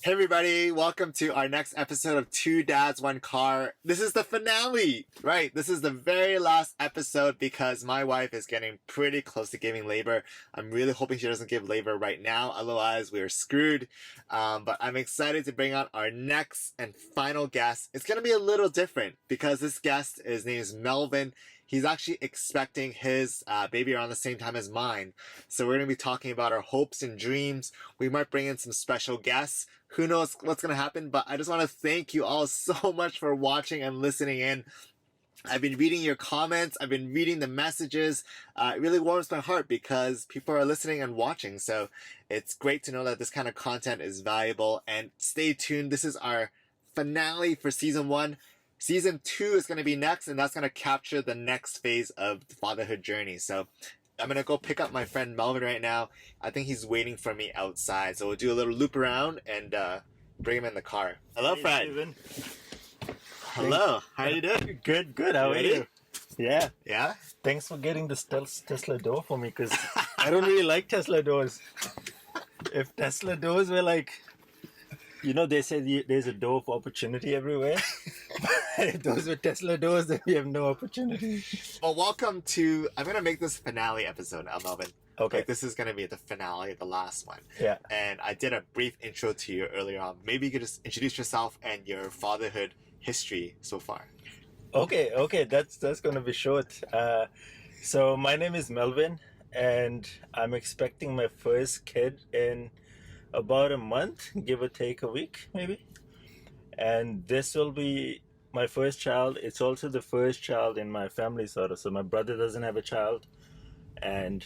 Hey everybody, welcome to our next episode of Two Dads, One Car. This is the finale, right? This is the very last episode because my wife is getting pretty close to giving labor. I'm really hoping she doesn't give labor right now, otherwise we are screwed. But I'm excited to bring on our next and final guest. It's going to be a little different because this guest, his name is Melvin. He's actually expecting his baby around the same time as mine. So we're going to be talking about our hopes and dreams. We might bring in some special guests. Who knows what's going to happen, but I just want to thank you all so much for watching and listening in. I've been reading your comments. I've been reading the messages. It really warms my heart because people are listening and watching. So it's great to know that this kind of content is valuable. And stay tuned. This is our finale for season 1. Season 2 is going to be next, and that's going to capture the next phase of the fatherhood journey. So I'm going to go pick up my friend Melvin right now. I think he's waiting for me outside. So we'll do a little loop around and bring him in the car. Hello, Hey, friend. Steven. Hello. How are you doing? Good. How are Ready? you? Yeah. Yeah? Thanks for getting this Tesla door for me because I don't really like Tesla doors. If Tesla doors were like, they say there's a door of opportunity everywhere. If those were Tesla doors, then we have no opportunity. Well, welcome to... I'm going to make this finale episode now, Melvin. Okay. Like, this is going to be the finale, the last one. Yeah. And I did a brief intro to you earlier on. Maybe you could just introduce yourself and your fatherhood history so far. Okay. That's going to be short. So my name is Melvin, and I'm expecting my first kid in about a month, give or take a week, maybe. And this will be my first child. It's also the first child in my family, sort of. So my brother doesn't have a child, and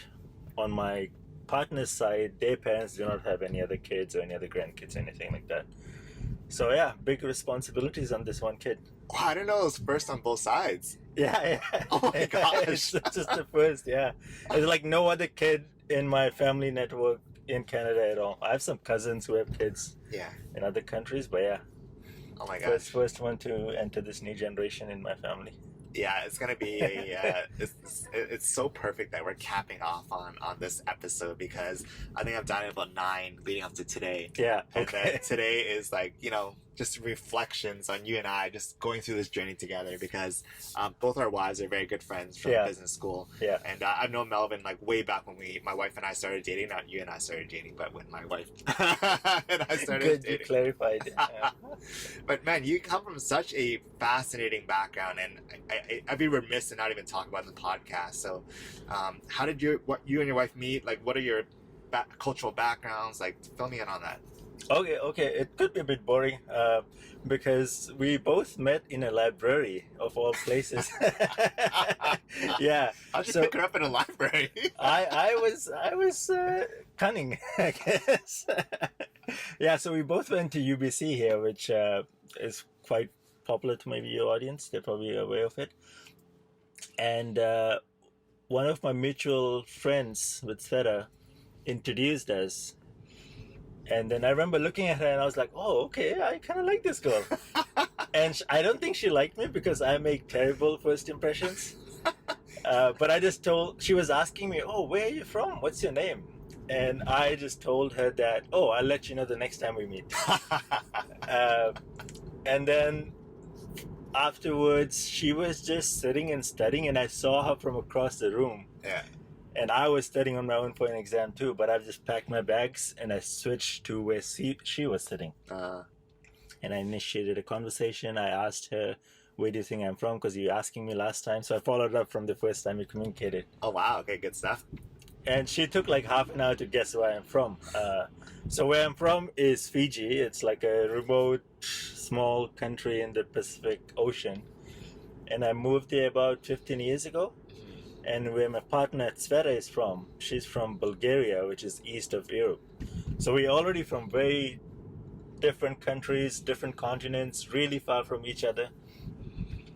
on my partner's side, their parents do not have any other kids or any other grandkids or anything like that. So yeah, big responsibilities on this one kid. Wow, I didn't know it was first on both sides. Yeah. Oh my gosh. It's just the first, yeah. It's like no other kid in my family network in Canada at all. I have some cousins who have kids Yeah. in other countries, but yeah. Oh my gosh. First one to enter this new generation in my family. Yeah, it's gonna be it's so perfect that we're capping off on this episode because I think I've done it about 9 leading up to today. Yeah, And okay. then today is like, just reflections on you and I just going through this journey together because both our wives are very good friends from business school. Yeah. And I've known Melvin like way back when my wife and I started dating. Not you and I started dating, but when my wife and I started Good, dating. you clarified it. Yeah. But man, you come from such a fascinating background, and I'd be remiss to not even talk about it in the podcast. So, how did you and your wife meet? Like, what are your cultural backgrounds? Like, fill me in on that. Okay. It could be a bit boring because we both met in a library of all places. Yeah. How'd you pick her up in a library? I was cunning, I guess. Yeah. So we both went to UBC here, which is quite popular to maybe your audience. They're probably aware of it. And one of my mutual friends with Sveta introduced us. And then I remember looking at her and I was like, oh, okay, I kind of like this girl. And I don't think she liked me because I make terrible first impressions. But I just she was asking me, oh, where are you from? What's your name? And I just told her that, oh, I'll let you know the next time we meet. And then afterwards, she was just sitting and studying, and I saw her from across the room. Yeah. And I was studying on my own for an exam too, but I've just packed my bags and I switched to where she was sitting. And I initiated a conversation. I asked her, where do you think I'm from? Because you were asking me last time. So I followed up from the first time we communicated. Oh, wow. Okay, good stuff. And she took like half an hour to guess where I'm from. So where I'm from is Fiji. It's like a remote, small country in the Pacific Ocean. And I moved there about 15 years ago. And where my partner Sveta is from, she's from Bulgaria, which is east of Europe. So we're already from very different countries, different continents, really far from each other.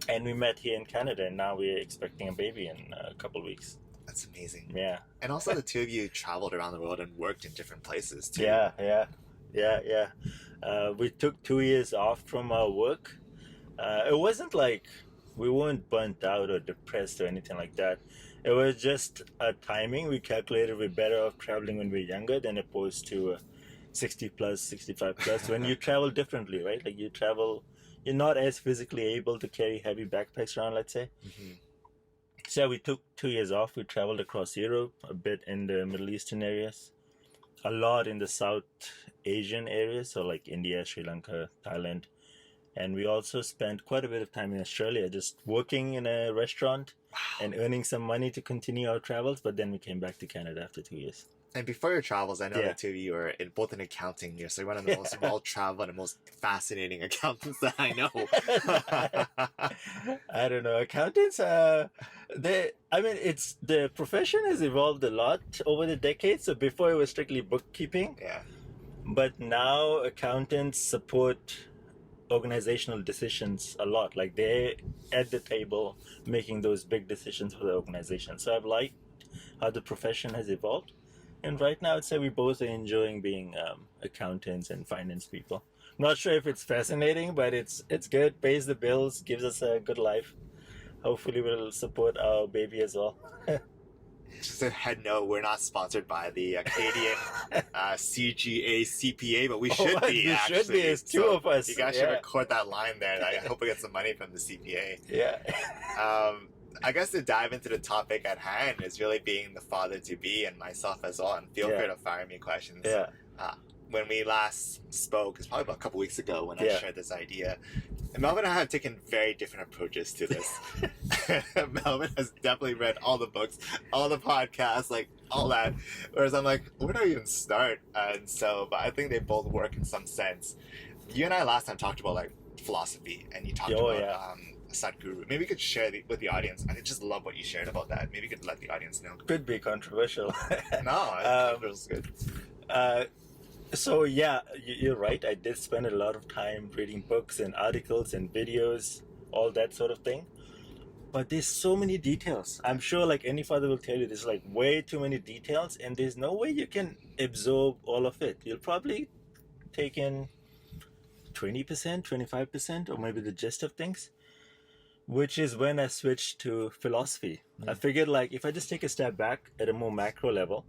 And we met here in Canada, and now we're expecting a baby in a couple of weeks. That's amazing. Yeah. And also the two of you traveled around the world and worked in different places too. Yeah. We took 2 years off from our work. It wasn't like we weren't burnt out or depressed or anything like that. It was just a timing. We calculated we're better off traveling when we're younger than opposed to 60 plus, 65 plus, when you travel differently, right? Like you're not as physically able to carry heavy backpacks around, let's say. Mhm. So we took 2 years off. We traveled across Europe, a bit in the Middle Eastern areas, a lot in the South Asian areas, so like India, Sri Lanka, Thailand. And we also spent quite a bit of time in Australia just working in a restaurant and earning some money to continue our travels. But then we came back to Canada after 2 years. And before your travels, I know Yeah. the two of you are both in accounting here, so you're one of the most well-traveled and most fascinating accountants that I know. I don't know. Accountants, it's the profession has evolved a lot over the decades. So before it was strictly bookkeeping, Yeah. but now accountants support organizational decisions a lot. Like they're at the table making those big decisions for the organization. So I've liked how the profession has evolved. And right now, I'd say we both are enjoying being accountants and finance people. Not sure if it's fascinating, but it's good. Pays the bills, gives us a good life. Hopefully, we'll support our baby as well. Just a head note, we're not sponsored by the Canadian CGA CPA, but we should be. We actually. should be. It's two of us. You guys should record that line there. I hope we get some money from the CPA. Yeah. I guess to dive into the topic at hand is really being the father to be and myself as well. And feel free to fire me questions. Yeah. When we last spoke, it's probably about a couple weeks ago when I shared this idea. And Melvin and I have taken very different approaches to this. Melvin has definitely read all the books, all the podcasts, like all that. Whereas I'm like, where do I even start? And so, but I think they both work in some sense. You and I last time talked about like philosophy, and you talked about Satguru. Maybe you could share with the audience. I just love what you shared about that. Maybe you could let the audience know. Could be controversial. No, I think it was good. So yeah, you're right. I did spend a lot of time reading books and articles and videos, all that sort of thing. But there's so many details. I'm sure like any father will tell you there's like way too many details, and there's no way you can absorb all of it. You'll probably take in 20%, 25%, or maybe the gist of things, which is when I switched to philosophy. I figured like if I just take a step back at a more macro level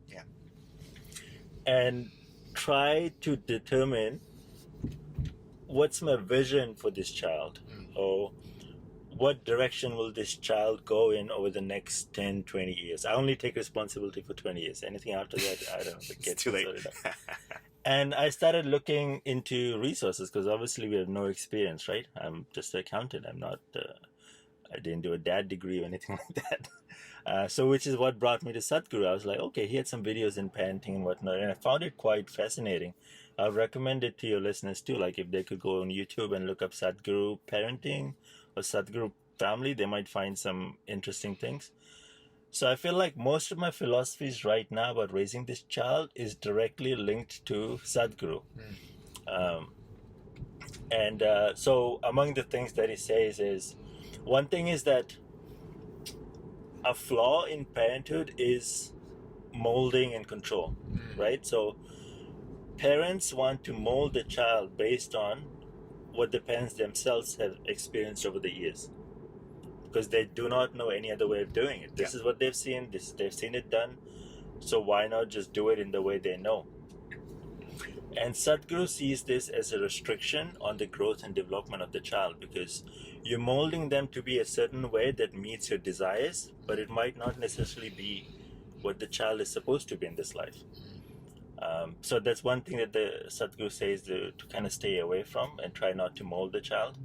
and try to determine what's my vision for this child, or what direction will this child go in over the next 10, 20 years. I only take responsibility for 20 years. Anything after that, I don't know. It's too late. And I started looking into resources because obviously we have no experience, right? I'm just an accountant. I'm not, I didn't do a dad degree or anything like that. So which is what brought me to Satguru. I was like, okay, he had some videos in parenting and whatnot, and I found it quite fascinating. I recommend it to your listeners too. Like if they could go on YouTube and look up Satguru parenting or Satguru family, they might find some interesting things. So I feel like most of my philosophies right now about raising this child is directly linked to Satguru. So among the things that he says is, one thing is that a flaw in parenthood is molding and control, right? So parents want to mold the child based on what the parents themselves have experienced over the years, because they do not know any other way of doing it. This is what they've seen. They've seen it done. So why not just do it in the way they know? And Satguru sees this as a restriction on the growth and development of the child, because you're molding them to be a certain way that meets your desires, but it might not necessarily be what the child is supposed to be in this life. So that's one thing that the Satguru says to kind of stay away from and try not to mold the child.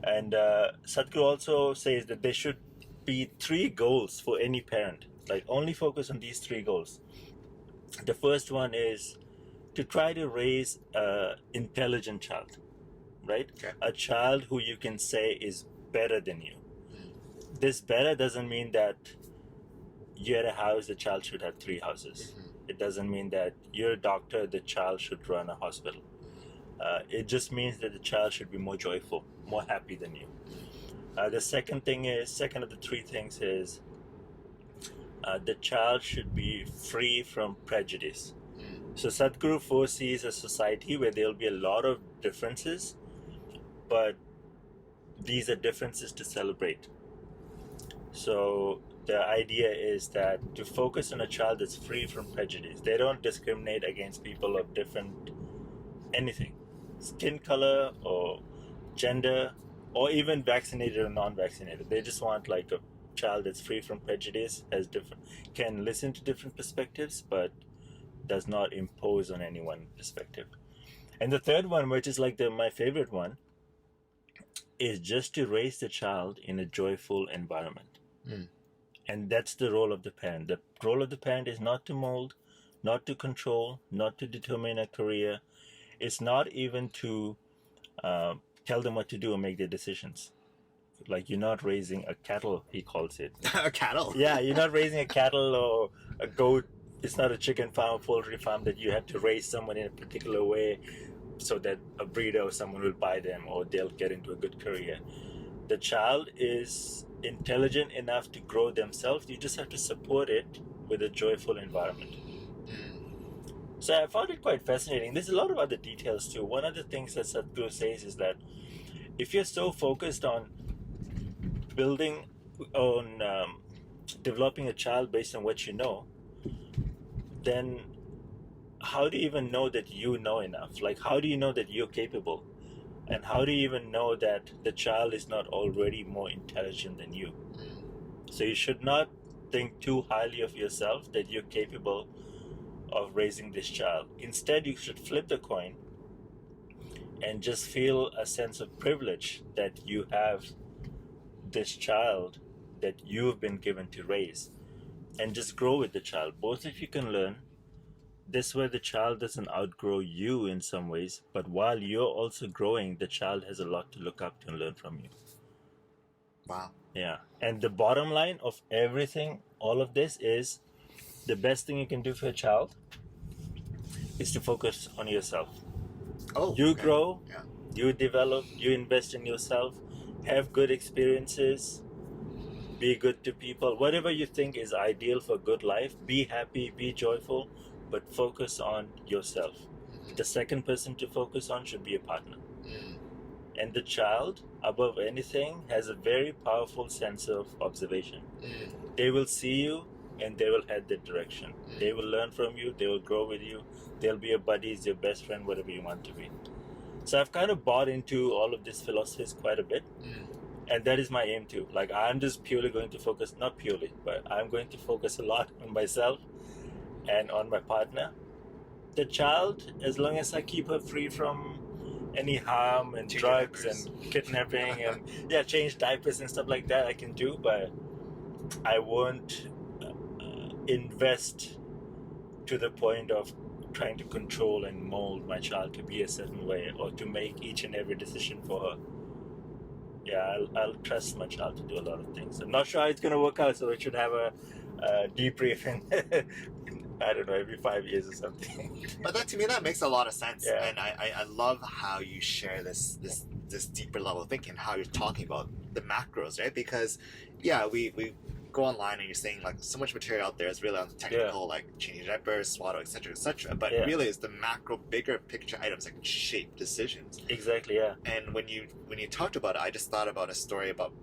And Satguru also says that there should be 3 goals for any parent. Like only focus on these 3 goals. The first one is to try to raise an intelligent child, right? Okay. A child who you can say is better than you. This better doesn't mean that you're at a house, the child should have 3 houses. It doesn't mean that you're a doctor, the child should run a hospital. It just means that the child should be more joyful, more happy than you. The second of the 3 things is the child should be free from prejudice. So Satguru foresees a society where there'll be a lot of differences, but these are differences to celebrate. So the idea is that to focus on a child that's free from prejudice. They don't discriminate against people of different anything, skin color or gender, or even vaccinated or non-vaccinated. They just want like a child that's free from prejudice, has different, can listen to different perspectives, but does not impose on any one perspective. And the third one, which is like my favorite one, is just to raise the child in a joyful environment. Mm. And that's the role of the parent. The role of the parent is not to mold, not to control, not to determine a career. It's not even to tell them what to do or make their decisions. Like, you're not raising a cattle, he calls it. A cattle? Yeah, you're not raising a cattle or a goat. It's not a chicken farm, poultry farm that you have to raise someone in a particular way so that a breeder or someone will buy them or they'll get into a good career. The child is intelligent enough to grow themselves. You just have to support it with a joyful environment. So I found it quite fascinating. There's a lot of other details too. One of the things that Satguru says is that if you're so focused on developing a child based on what you know, then how do you even know that you know enough? Like, how do you know that you're capable? And how do you even know that the child is not already more intelligent than you? So you should not think too highly of yourself that you're capable of raising this child. Instead, you should flip the coin and just feel a sense of privilege that you have this child that you've been given to raise, and just grow with the child. Both of you can learn. This way the child doesn't outgrow you in some ways, but while you're also growing, the child has a lot to look up to and learn from you. Wow. Yeah. And the bottom line of everything, all of this, is the best thing you can do for a child is to focus on yourself. Oh, you okay. grow, Yeah. you develop, you invest in yourself, have good experiences, be good to people. Whatever you think is ideal for good life, be happy, be joyful, but focus on yourself. The second person to focus on should be a partner. And the child, above anything, has a very powerful sense of observation. They will see you and they will head that direction. They will learn from you, they will grow with you, they'll be your buddies, your best friend, whatever you want to be. So I've kind of bought into all of these philosophies quite a bit. And that is my aim too. Like, I'm just purely going to focus, not purely, but I'm going to focus a lot on myself and on my partner. The child, as long as I keep her free from any harm and drugs and kidnapping and change diapers and stuff like that, I can do, but I won't invest to the point of trying to control and mold my child to be a certain way or to make each and every decision for her. Yeah, I'll trust my child to do a lot of things. I'm not sure how it's going to work out, so we should have a debriefing. I don't know, every 5 years or something. But that, to me, that makes a lot of sense. Yeah. And I love how you share this deeper level of thinking, how you're talking about the macros, right? Because, yeah, we go online and you're saying, like, so much material out there is really on the technical, like changing diapers, swaddle, etc., etc. But really, it's the macro, bigger picture items that can shape decisions. Exactly, yeah. And when you talked about it, I just thought about a story about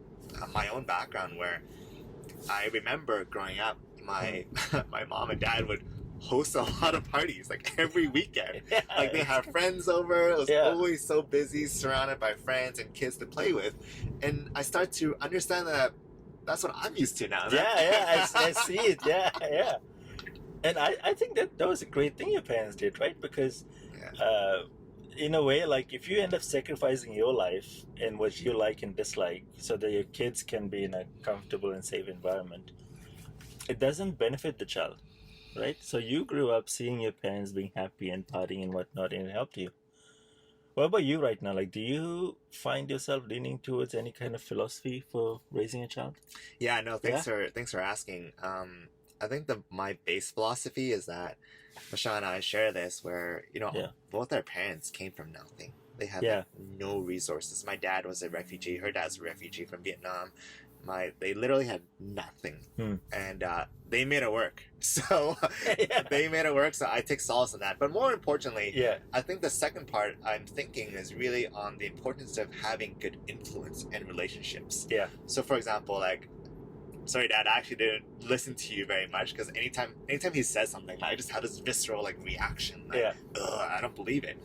my own background, where I remember growing up, my my mom and dad would host a lot of parties, like every weekend. Like, they have friends over. It was always so busy, surrounded by friends and kids to play with. And I start to understand that that's what I'm used to now. I see it. Yeah. And I think that was a great thing your parents did, right? Because in a way, like, if you end up sacrificing your life and what you like and dislike so that your kids can be in a comfortable and safe environment, it doesn't benefit the child, right? So you grew up seeing your parents being happy and partying and whatnot, and it helped you. What about you right now? Like, do you find yourself leaning towards any kind of philosophy for raising a child? Yeah, no, thanks for asking. I think my base philosophy is that Masha and I share this, where, both our parents came from nothing. They had no resources. My dad was a refugee. Her dad's a refugee from Vietnam. They literally had nothing, and they made it work. So they made it work. So I take solace in that. But more importantly, I think the second part I'm thinking is really on the importance of having good influence in relationships. Yeah. So, for example, like, sorry, Dad, I actually didn't listen to you very much because anytime he says something, I just have this visceral like reaction. Like, Yeah. Ugh, I don't believe it.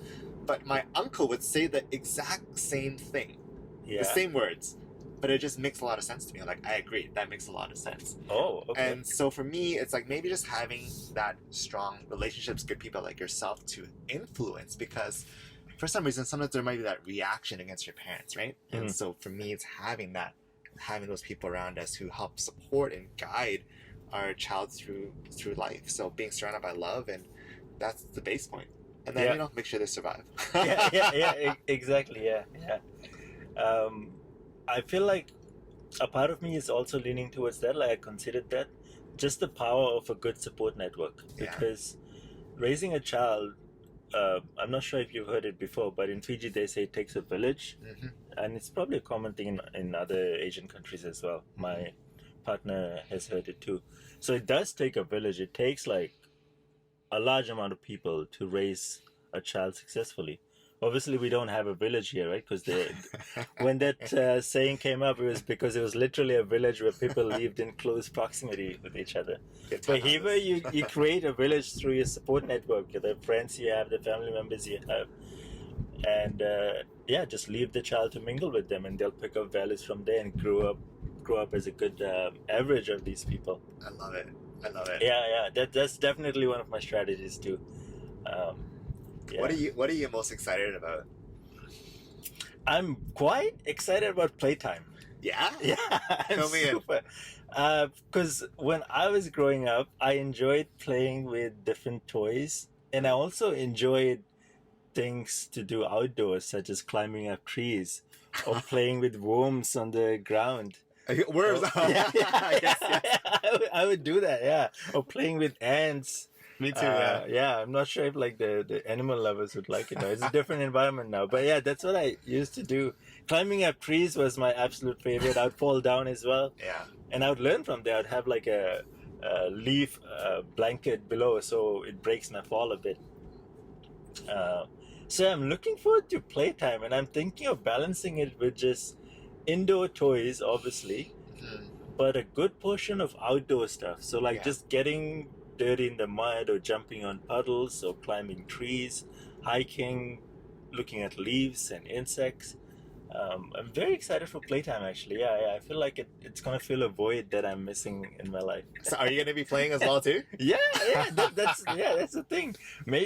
But my uncle would say the exact same thing, Yeah. the same words, but it just makes a lot of sense to me. Like, I agree, that makes a lot of sense. Oh, okay. And so for me, it's like maybe just having that strong relationships, good people like yourself to influence, because for some reason, sometimes there might be that reaction against your parents, right? Mhm. And so for me, it's having those people around us who help support and guide our child through life. So being surrounded by love, and that's the base point. And then, Yeah. make sure they survive. Exactly. Yeah. I feel like a part of me is also leaning towards that. Like I considered that, just the power of a good support network. Yeah. Because raising a child, I'm not sure if you've heard it before, but in Fiji they say it takes a village, Mm-hmm. and it's probably a common thing in other Asian countries as well. My partner has heard it too. So it does take a village. It takes like a large amount of people to raise a child successfully. Obviously, we don't have a village here, right? Because when that saying came up, it was because it was literally a village where people lived in close proximity with each other. But here, you create a village through your support network, the friends you have, the family members you have, and just leave the child to mingle with them, and they'll pick up values from there and grow up as a good average of these people. I love it. Yeah. That's definitely one of my strategies too. Yeah. What are you most excited about? I'm quite excited about Playtime. Yeah? Yeah, Fill me in. Because when I was growing up, I enjoyed playing with different toys, and I also enjoyed things to do outdoors, such as climbing up trees or playing with worms on the ground. Worms? Yes. I would do that, yeah. Or playing with ants. Me too, yeah. Yeah, I'm not sure if like the animal lovers would like it now. It's a different environment now. But yeah, that's what I used to do. Climbing up trees was my absolute favorite. I'd fall down as well. Yeah. And I would learn from there. I'd have like a leaf blanket below so it breaks my fall a bit. So I'm looking forward to Playtime, and I'm thinking of balancing it with just indoor toys, obviously, but a good portion of outdoor stuff. So like just getting dirty in the mud, or jumping on puddles, or climbing trees, hiking, looking at leaves and insects. I'm very excited for Playtime, actually. Yeah. I feel like it's gonna fill a void that I'm missing in my life. So are you gonna be playing as well too? Yeah. That's the thing.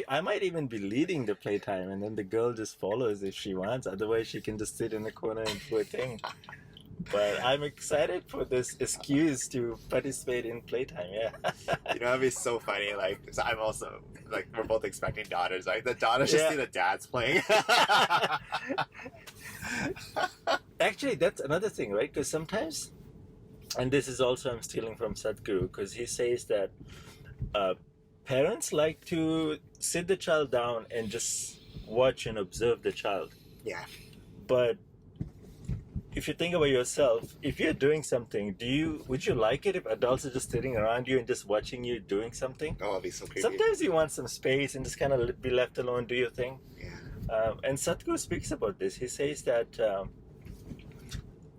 I might even be leading the Playtime, and then the girl just follows if she wants. Otherwise, she can just sit in the corner and do a thing. But I'm excited for this excuse to participate in Playtime. Yeah. It'd be so funny. Like, so I'm also like, we're both expecting daughters. Like, the daughters just see the dads playing. Actually, that's another thing, right? Because sometimes, and this is also I'm stealing from Satguru, because he says that parents like to sit the child down and just watch and observe the child. Yeah. But if you think about yourself, if you're doing something, would you like it if adults are just sitting around you and just watching you doing something? Oh, it'd be so creepy. Sometimes you want some space and just kind of be left alone, do your thing. Yeah. And Satguru speaks about this. He says that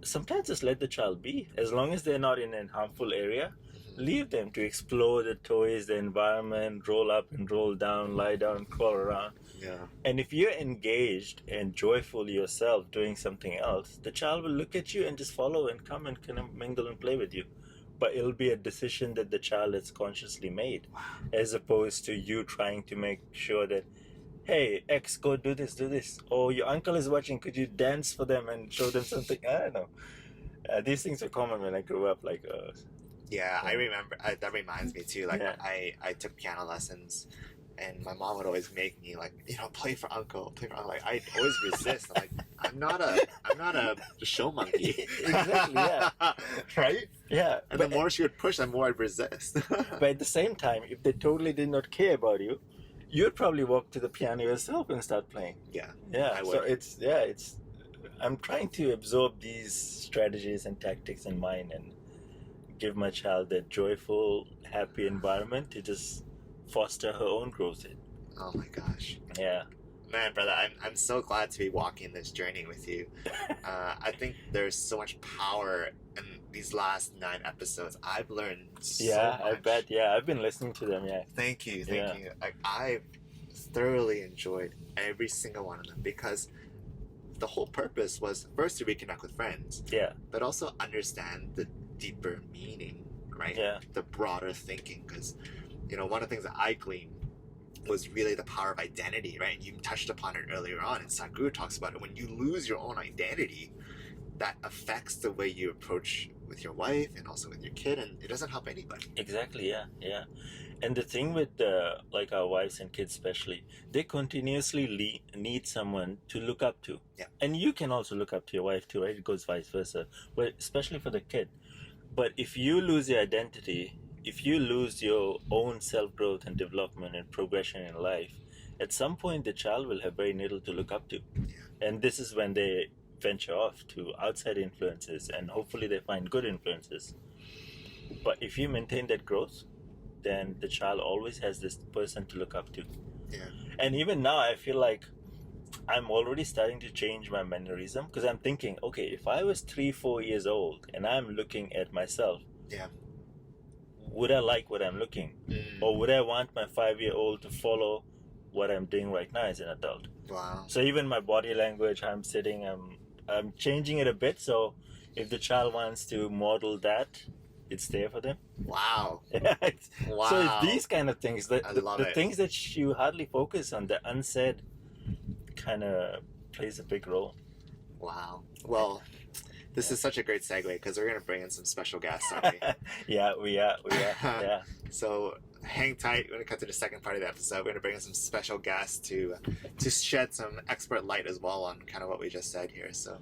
sometimes just let the child be. As long as they're not in a harmful area, leave them to explore the toys, the environment, roll up and roll down, lie down, crawl around. Yeah. And if you're engaged and joyful yourself doing something else, the child will look at you and just follow and come and kind of mingle and play with you. But it'll be a decision that the child has consciously made, as opposed to you trying to make sure that, hey, X, go do this. Or your uncle is watching, could you dance for them and show them something? I don't know. These things were common when I grew up. Yeah, I remember. That reminds me too. Like, I took piano lessons, and my mom would always make me play for uncle. Like, I always resist. I'm like, I'm not a show monkey. Exactly. Yeah. Right. Yeah. And the more she would push, the more I'd resist. But at the same time, if they totally did not care about you, you'd probably walk to the piano yourself and start playing. Yeah. Yeah. I would. So it's. I'm trying to absorb these strategies and tactics in mind and give my child that joyful, happy environment to just foster her own growth in. Oh my gosh. Yeah. Man, brother, I'm so glad to be walking this journey with you. I think there's so much power in these last 9 episodes. I've learned so Yeah, much. I bet. Yeah, I've been listening to them. Yeah. Thank you, Yeah. thank you. I've thoroughly enjoyed every single one of them because the whole purpose was first to reconnect with friends, Yeah. but also understand the deeper meaning, right? Yeah. The broader thinking. Because, one of the things that I gleaned was really the power of identity, right? You touched upon it earlier on, and Satguru talks about it. When you lose your own identity, that affects the way you approach with your wife and also with your kid, and it doesn't help anybody. Exactly. Yeah. Yeah. And the thing with like our wives and kids, especially, they continuously need someone to look up to. Yeah. And you can also look up to your wife too, right? It goes vice versa, but especially for the kid. But if you lose your identity, if you lose your own self-growth and development and progression in life, at some point the child will have very little to look up to. And this is when they venture off to outside influences, and hopefully they find good influences. But if you maintain that growth, then the child always has this person to look up to. Yeah. And even now, I feel like I'm already starting to change my mannerism, because I'm thinking, okay, if I was 3-4 years old and I'm looking at myself, Yeah. would I like what I'm looking? Or would I want my 5-year-old to follow what I'm doing right now as an adult? Wow. So even my body language, how I'm sitting, I'm changing it a bit. So if the child wants to model that, it's there for them. Wow. Wow. So it's these kind of things, I love the it. things that you hardly focus on, the unsaid, kind of plays a big role. Wow. Well, this is such a great segue because we're going to bring in some special guests, aren't we? Yeah, we are. Yeah. So hang tight. We're going to cut to the second part of the episode. We're going to bring in some special guests to shed some expert light as well on kind of what we just said here. So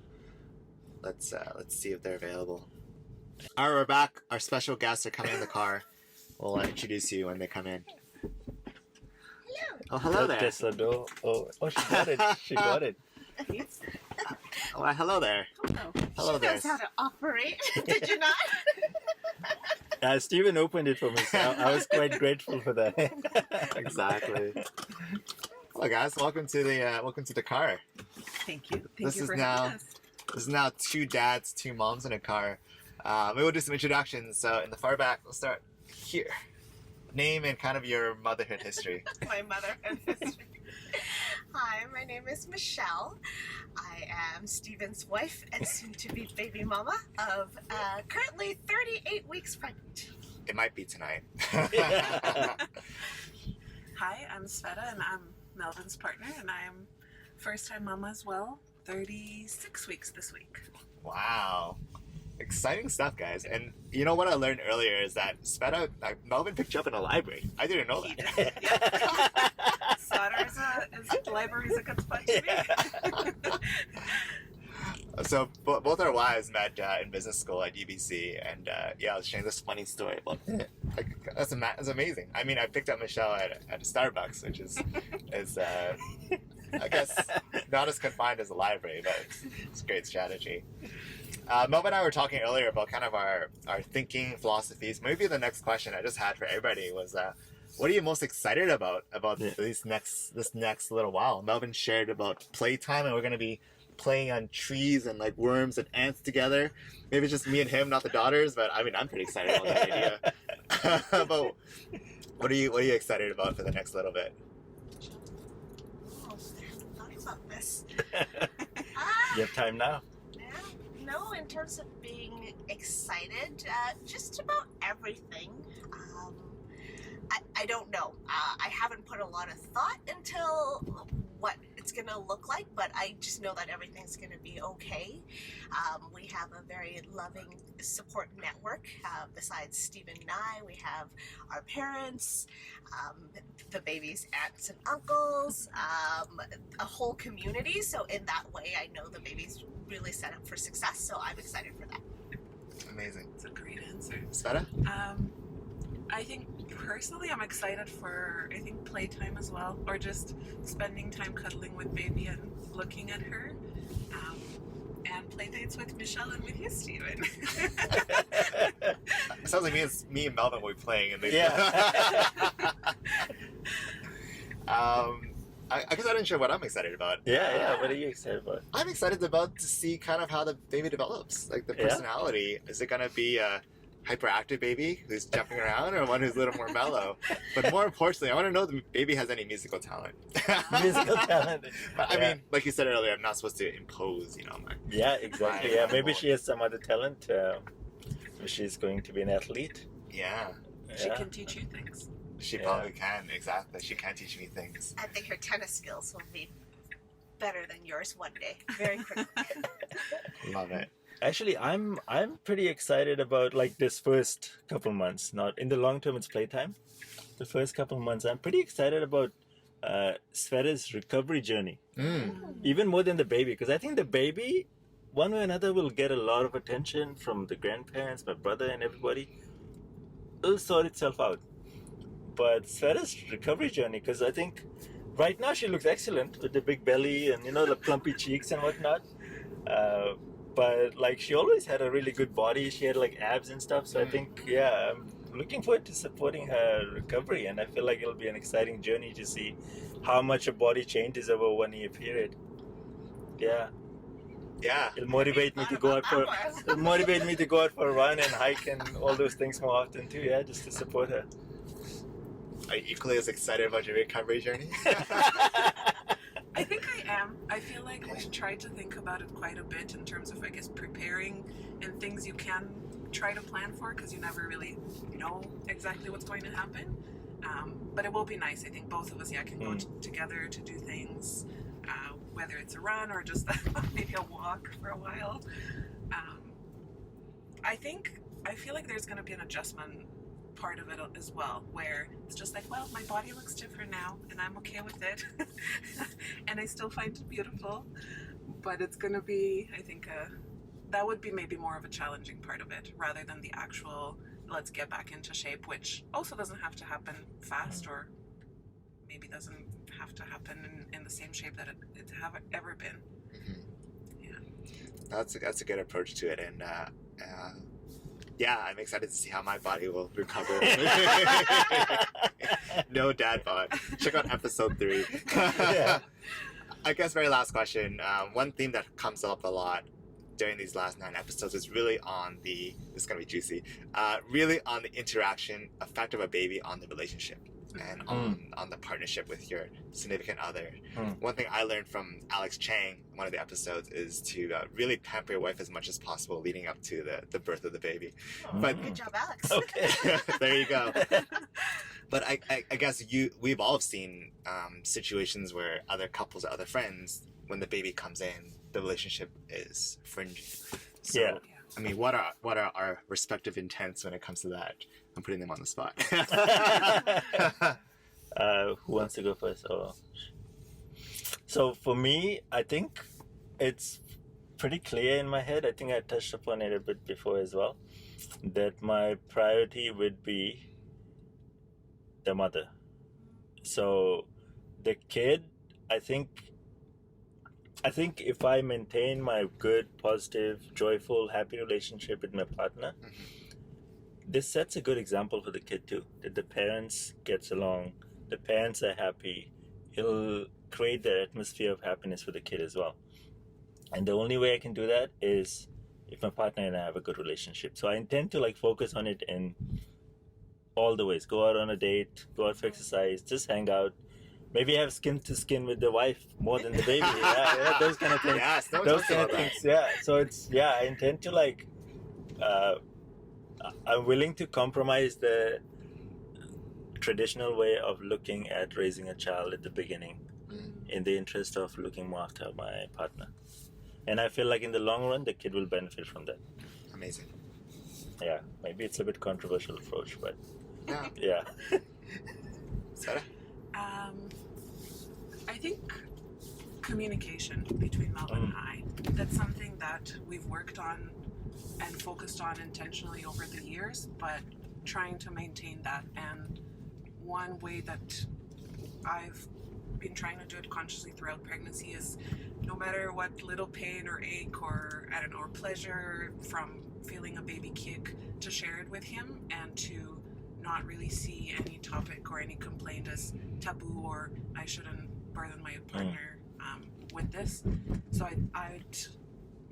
let's see if they're available. All right, we're back. Our special guests are coming in the car. We'll introduce you when they come in. Hello. Oh, hello there. Tesla door. Oh, she got it. She got it. Oh, hello there. Hello she there. knows how to operate. Did you not? Steven opened it for me, so I was quite grateful for that. Exactly. Hello, guys. Welcome to the car. Thank you. This Thank you is for now- having us. This is now 2 dads, 2 moms in a car. Maybe we'll do some introductions. So in the far back, we'll start here. Name and kind of your motherhood history. My motherhood history. Hi, my name is Michelle. I am Stephen's wife and soon-to-be baby mama of currently 38 weeks pregnant. It might be tonight. Hi, I'm Sveta and I'm Melvin's partner and I'm first-time mama as well. 36 weeks this week. Wow. Exciting stuff, guys. And you know what I learned earlier is that Melvin picked you up in a library. I didn't know He that. did. Yeah. Sauter library is a good spot to be. So both our wives met in business school at UBC, and I was sharing this funny story about it. That's amazing. I mean, I picked up Michelle at a Starbucks, which is I guess not as confined as a library, but it's a great strategy. Melvin and I were talking earlier about kind of our thinking philosophies. Maybe the next question I just had for everybody was, what are you most excited about this next little while? Melvin shared about Playtime, and we're going to be playing on trees and like worms and ants together. Maybe it's just me and him, not the daughters, but I mean, I'm pretty excited about that idea. But what are you excited about for the next little bit? Oh, I haven't thought about this. You have time now. No, in terms of being excited, just about everything. I don't know. I haven't put a lot of thought into what it's going to look like, but I just know that everything's going to be okay. We have a very loving support network. Besides Stephen and I, we have our parents, the baby's aunts and uncles, a whole community. So in that way, I know the baby's really set up for success. So I'm excited for that. Amazing. That's a great answer. Sveta? I think personally I'm excited for playtime as well, or just spending time cuddling with baby and looking at her, and play dates with Michelle and with you, Stephen. Sounds like me and Melvin will be playing, and Yeah. I guess I didn't share what I'm excited about. Yeah. What are you excited about? I'm excited about to see kind of how the baby develops, like the Yeah. personality. Is it gonna be a hyperactive baby who's jumping around, or one who's a little more mellow? But more importantly, I want to know if the baby has any musical talent. Musical talent. I mean, like you said earlier, I'm not supposed to impose, my. Yeah, exactly. My Yeah, maybe level. she has some other talent. She's going to be an athlete. Yeah, She Yeah. can teach you things. she Yeah. probably can. Exactly, she can teach me things. I think her tennis skills will be better than yours one day. Very quickly. Love it. Actually, I'm pretty excited about like this first couple months. Not in the long term, it's playtime. The first couple months, I'm pretty excited about Sveta's recovery journey, even more than the baby, because I think the baby, one way or another, will get a lot of attention from the grandparents, my brother, and everybody. It'll sort itself out. But Sveta's recovery journey, because I think right now she looks excellent with the big belly and the plumpy cheeks and whatnot. But like she always had a really good body. She had like abs and stuff. So I think I'm looking forward to supporting her recovery, and I feel like it'll be an exciting journey to see how much her body changes over a 1 year period. Yeah, Yeah. it'll motivate me to go out for a run and hike and all those things more often too. Yeah, just to support her. Are you equally as excited about your recovery journey? I think I am. I feel like we've tried to think about it quite a bit in terms of, I guess, preparing and things you can try to plan for, because you never really know exactly what's going to happen. But it will be nice. I think both of us, can go together to do things, whether it's a run or just maybe a walk for a while. I feel like there's going to be an adjustment part of it as well, where it's just like, well, my body looks different now and I'm okay with it. And I still find it beautiful, but it's going to be, I think, that would be maybe more of a challenging part of it rather than the actual let's get back into shape, which also doesn't have to happen fast, or maybe doesn't have to happen in the same shape that it have ever been. That's a good approach to it, and I'm excited to see how my body will recover. No dad bod. Check out episode 3. Yeah. I guess very last question. One theme that comes up a lot during these last 9 episodes is really on this is gonna be juicy. Really on the interaction effect of a baby on the relationship and on the partnership with your significant other. One thing I learned from Alex Chang, one of the episodes, is to really pamper your wife as much as possible leading up to the birth of the baby. But Good job, Alex. Okay. there you go. But I guess we've all seen situations where other couples or other friends, when the baby comes in, the relationship is fringy. So, Yeah. I mean, what are our respective intents when it comes to that? I'm putting them on the spot. Who wants to go first? So for me, I think it's pretty clear in my head. I think I touched upon it a bit before as well, that my priority would be the mother. So the kid, I think if I maintain my good, positive, joyful, happy relationship with my partner, this sets a good example for the kid too. That the parents gets along, the parents are happy. It'll create the atmosphere of happiness for the kid as well. And the only way I can do that is if my partner and I have a good relationship. So I intend to focus on it in all the ways. Go out on a date, go out for exercise, just hang out. Maybe have skin to skin with the wife more than the baby. Yeah, those kind of things. Yes, no one Those talks kind of about that. things. Yeah. So I intend to I'm willing to compromise the traditional way of looking at raising a child at the beginning in the interest of looking more after my partner. And I feel like in the long run, the kid will benefit from that. Amazing. Yeah, maybe it's a bit controversial approach, but Yeah. yeah. Sarah? I think communication between Melvin and I, that's something that we've worked on and focused on intentionally over the years, but trying to maintain that. And one way that I've been trying to do it consciously throughout pregnancy is no matter what little pain or ache or or pleasure from feeling a baby kick, to share it with him and to not really see any topic or any complaint as taboo or I shouldn't burden my partner with this. So I'd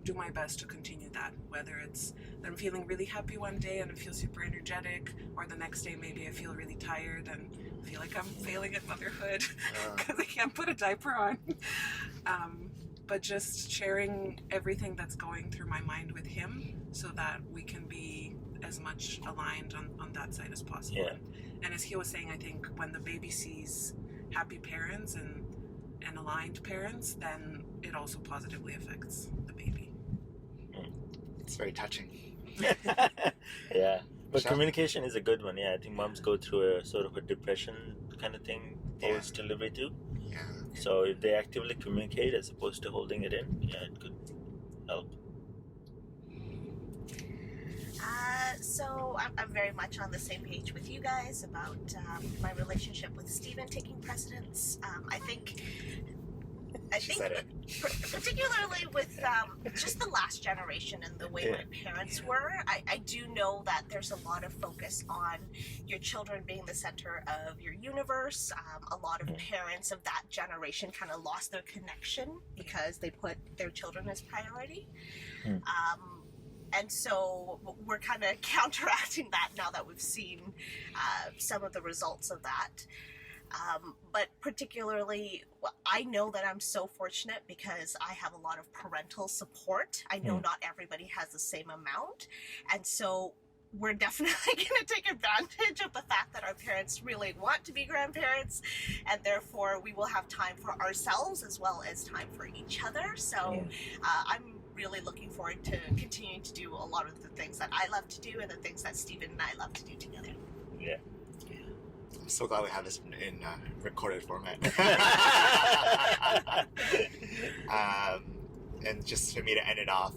do my best to continue that, whether it's that I'm feeling really happy one day and I feel super energetic, or the next day maybe I feel really tired and feel like I'm failing at motherhood because I can't put a diaper on. But just sharing everything that's going through my mind with him so that we can be as much aligned on that side as possible. Yeah. And as he was saying, I think when the baby sees happy parents and aligned parents, then it also positively affects the baby. It's very touching. Yeah. But Michelle? communication is a good one. Yeah, I think moms go through a sort of a depression kind of thing post delivery too. Yeah. So if they actively communicate as opposed to holding it in, yeah, it could help. So I'm very much on the same page with you guys about my relationship with Stephen taking precedence. I think She said it. particularly with just the last generation and the way my parents were, I do know that there's a lot of focus on your children being the center of your universe. A lot of parents of that generation kind of lost their connection because they put their children as priority. And so we're kind of counteracting that now that we've seen some of the results of that. But particularly, I know that I'm so fortunate because I have a lot of parental support. I know not everybody has the same amount. And so we're definitely going to take advantage of the fact that our parents really want to be grandparents. And therefore, we will have time for ourselves as well as time for each other. So I'm really looking forward to continuing to do a lot of the things that I love to do and the things that Stephen and I love to do together. Yeah. I'm so glad we have this in recorded format. And just for me to end it off,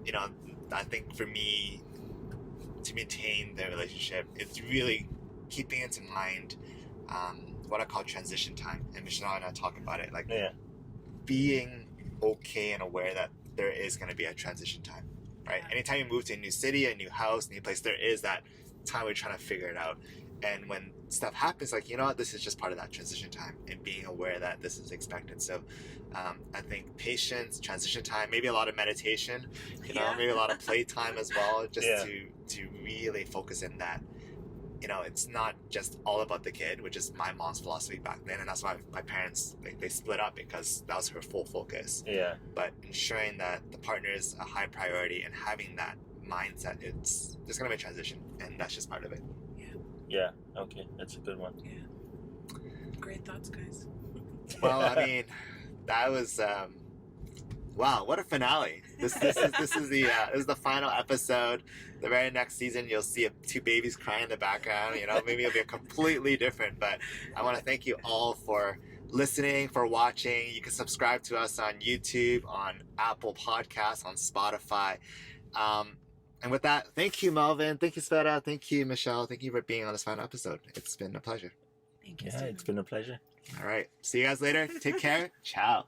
you know, I think for me to maintain the relationship, it's really keeping it in mind what I call transition time. And Michelle and I talk about it, like being okay and aware that there is going to be a transition time, right? Anytime you move to a new city, a new house, new place, there is that time we're trying to figure it out. And when stuff happens, like, you know what, this is just part of that transition time and being aware that this is expected. So I think patience, transition time, maybe a lot of meditation, you know, maybe a lot of playtime as well, just to really focus in that, you know, it's not just all about the kid, which is my mom's philosophy back then. And that's why my parents, they split up because that was her full focus. Yeah. But ensuring that the partner is a high priority and having that mindset, there's going to be a transition, and that's just part of it. Yeah, okay, that's a good one. Yeah. Great thoughts, guys. Well, I mean, that was wow, what a finale. This is the final episode. The very next season you'll see two babies crying in the background, you know, maybe it'll be completely different, but I want to thank you all for listening, for watching. You can subscribe to us on YouTube, on Apple Podcasts, on Spotify. And with that, thank you, Melvin. Thank you, Sveta. Thank you, Michelle. Thank you for being on this final episode. It's been a pleasure. Thank you. Yeah, it's been a pleasure. All right. See you guys later. Take care. Ciao.